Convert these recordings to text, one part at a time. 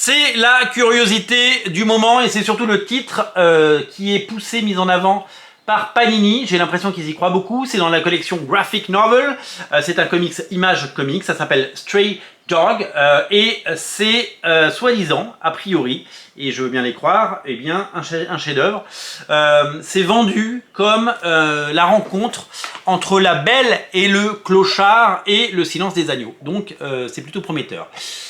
C'est la curiosité du moment et c'est surtout le titre qui est poussé, mis en avant par Panini. J'ai l'impression qu'ils y croient beaucoup. C'est dans la collection Graphic Novel. C'est un comics Image Comics. Ça s'appelle Stray Dog et c'est soi-disant, a priori, et je veux bien les croire, eh bien un chef-d'œuvre. C'est vendu comme la rencontre entre La Belle et le Clochard et Le Silence des Agneaux. Donc c'est plutôt prometteur.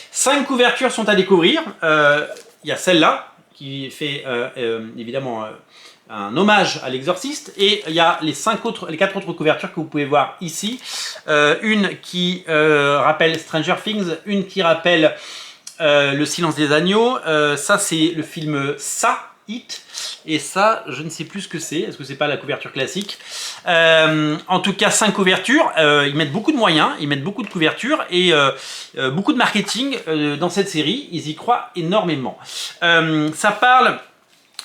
5 couvertures sont à découvrir. Il y a celle-là qui fait évidemment un hommage à l'Exorciste, et il y a les 4 autres couvertures que vous pouvez voir ici. Une qui rappelle Stranger Things, une qui rappelle Le Silence des Agneaux. Ça c'est le film It, et ça je ne sais plus ce que c'est. Est-ce que c'est pas la couverture classique? En tout cas 5 couvertures. Ils mettent beaucoup de moyens, ils mettent beaucoup de couvertures et beaucoup de marketing dans cette série. Ils y croient énormément. Ça parle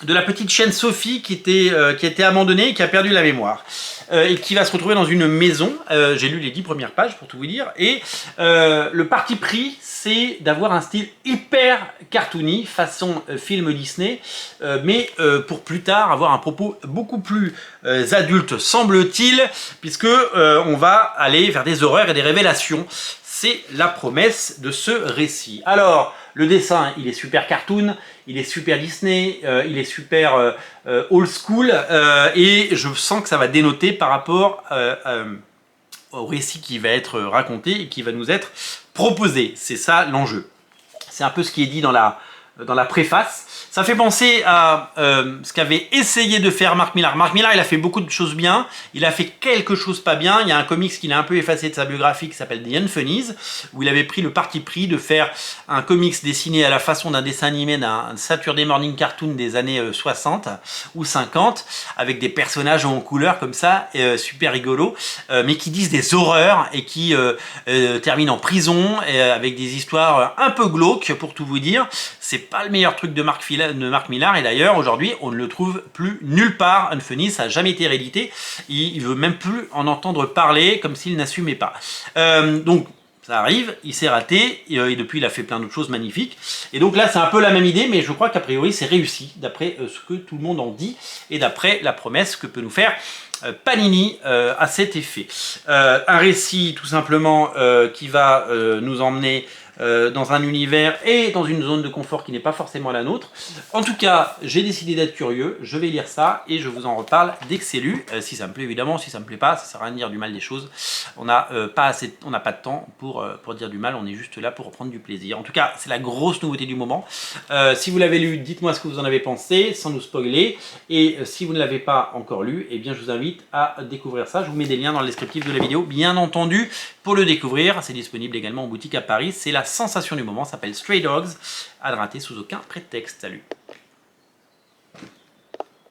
de la petite chienne Sophie qui a été abandonnée et qui a perdu la mémoire. Et qui va se retrouver dans une maison. J'ai lu les 10 premières pages pour tout vous dire. Et le parti pris, c'est d'avoir un style hyper cartoony, façon film Disney, mais pour plus tard avoir un propos beaucoup plus adulte, semble-t-il, puisque on va aller vers des horreurs et des révélations. C'est la promesse de ce récit. Alors, le dessin, il est super cartoon, il est super Disney, il est super old school, et je sens que ça va dénoter par rapport au récit qui va être raconté et qui va nous être proposé. C'est ça l'enjeu. C'est un peu ce qui est dit dans la préface. Ça fait penser à ce qu'avait essayé de faire Mark Millar. Mark Millar, il a fait beaucoup de choses bien. Il a fait quelque chose pas bien. Il y a un comics qu'il a un peu effacé de sa biographie qui s'appelle The Unfunnies, où il avait pris le parti pris de faire un comics dessiné à la façon d'un dessin animé d'un Saturday Morning Cartoon des années 60 ou 50, avec des personnages en couleur comme ça, super rigolo, mais qui disent des horreurs et qui terminent en prison, avec des histoires un peu glauques, pour tout vous dire. C'est pas le meilleur truc de Mark Millar, et d'ailleurs aujourd'hui on ne le trouve plus nulle part. Unfunny, ça n'a jamais été réédité, il veut même plus en entendre parler, comme s'il n'assumait pas. Donc ça arrive, il s'est raté, et depuis il a fait plein d'autres choses magnifiques, et donc là c'est un peu la même idée, mais je crois qu'a priori c'est réussi, d'après ce que tout le monde en dit, et d'après la promesse que peut nous faire Panini à cet effet. Un récit tout simplement qui va nous emmener dans un univers et dans une zone de confort qui n'est pas forcément la nôtre. En tout cas, j'ai décidé d'être curieux, je vais lire ça et je vous en reparle dès que c'est lu. Si ça me plaît évidemment, si ça me plaît pas, ça sert à rien de dire du mal des choses. On n'a pas de temps pour dire du mal, on est juste là pour reprendre du plaisir. En tout cas, c'est la grosse nouveauté du moment. Si vous l'avez lu, dites-moi ce que vous en avez pensé, sans nous spoiler. Et si vous ne l'avez pas encore lu, eh bien je vous invite à découvrir ça. Je vous mets des liens dans le descriptif de la vidéo, bien entendu, pour le découvrir. C'est disponible également en boutique à Paris. C'est la sensation du moment, ça s'appelle Stray Dogs, à ne rater sous aucun prétexte. Salut!